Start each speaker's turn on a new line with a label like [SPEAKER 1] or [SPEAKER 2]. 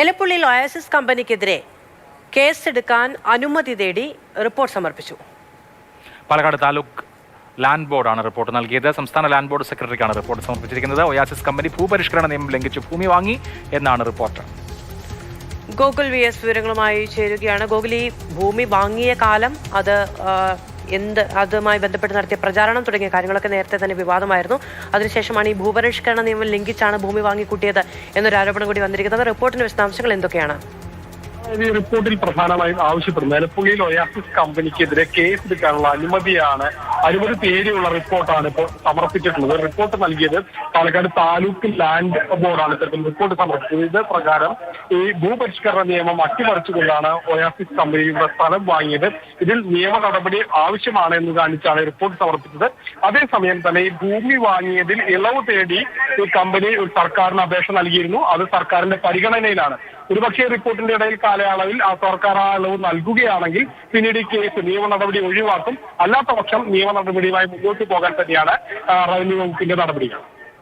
[SPEAKER 1] എലപ്പുള്ളിയിൽ oasis കമ്പനിക്കെതിരെ കേസെടുക്കാൻ അനുമതി തേടി റിപ്പോർട്ട് സമർപ്പിച്ചു.
[SPEAKER 2] പാലക്കാട് താലൂക്ക് ലാൻഡ് ബോർഡാണ് റിപ്പോർട്ട് നൽകിയത്. സംസ്ഥാന ലാൻഡ് ബോർഡ് സെക്രട്ടറിക്കാണ് റിപ്പോർട്ട് സമർപ്പിച്ചിരിക്കുന്നത്. ഒയാസിസ് കമ്പനി ഭൂപരിഷ്കരണ നിയമം ലംഘിച്ച് ഭൂമി വാങ്ങി എന്നാണ് റിപ്പോർട്ട്.
[SPEAKER 1] ഗോകുൽ VS വിവരങ്ങളുമായി ചേരുകയാണ്. ഗോകുൽ, ഈ ഭൂമി വാങ്ങിയ കാലം, അതുമായി ബന്ധപ്പെട്ട് നടത്തിയ പ്രചാരണം തുടങ്ങിയ കാര്യങ്ങളൊക്കെ നേരത്തെ തന്നെ വിവാദമായിരുന്നു. അതിനുശേഷമാണ് ഈ ഭൂപരിഷ്കരണ നിയമം ലംഘിച്ചാണ് ഭൂമി വാങ്ങിക്കൂട്ടിയത് എന്നൊരു ആരോപണം കൂടി വന്നിരിക്കുന്നത്. റിപ്പോർട്ടിന്റെ വിശദാംശങ്ങൾ എന്തൊക്കെയാണ്?
[SPEAKER 3] ഈ റിപ്പോർട്ടിൽ പ്രധാനമായും ആവശ്യപ്പെടുന്നത് എലപ്പുള്ളിയിൽ ഒയാസിസ് കമ്പനിക്കെതിരെ കേസെടുക്കാനുള്ള അനുമതി തേടിയുള്ള റിപ്പോർട്ടാണ് ഇപ്പോൾ സമർപ്പിച്ചിട്ടുള്ളത്. റിപ്പോർട്ട് നൽകിയത് പാലക്കാട് താലൂക്ക് ലാൻഡ് ബോർഡാണ് ഇത്തരത്തിൽ റിപ്പോർട്ട് സമർപ്പിച്ചത്. ഇത് പ്രകാരം ഈ ഭൂപരിഷ്കരണ നിയമം അട്ടിമറിച്ചുകൊണ്ടാണ് ഒയാസിസ് കമ്പനിയുടെ സ്ഥലം വാങ്ങിയത്. ഇതിൽ നിയമ നടപടി ആവശ്യമാണ് എന്ന് കാണിച്ചാണ് റിപ്പോർട്ട് സമർപ്പിച്ചത്. അതേസമയം തന്നെ ഈ ഭൂമി വാങ്ങിയതിൽ ഇളവ് തേടി ഈ കമ്പനി സർക്കാരിന് അപേക്ഷ നൽകിയിരുന്നു. അത് സർക്കാരിന്റെ പരിഗണനയിലാണ്. ഒരുപക്ഷെ റിപ്പോർട്ടിന്റെ ഇടയിൽ കാലയളവിൽ ആ സർക്കാർ ആ ഇളവ് നൽകുകയാണെങ്കിൽ പിന്നീട് ഈ കേസ് നിയമ നടപടി ഒഴിവാക്കും. അല്ലാത്ത പക്ഷം നിയമ നടപടിയുമായി മുന്നോട്ട് പോകാൻ തന്നെയാണ് റവന്യൂ വകുപ്പിന്റെ നടപടികൾ.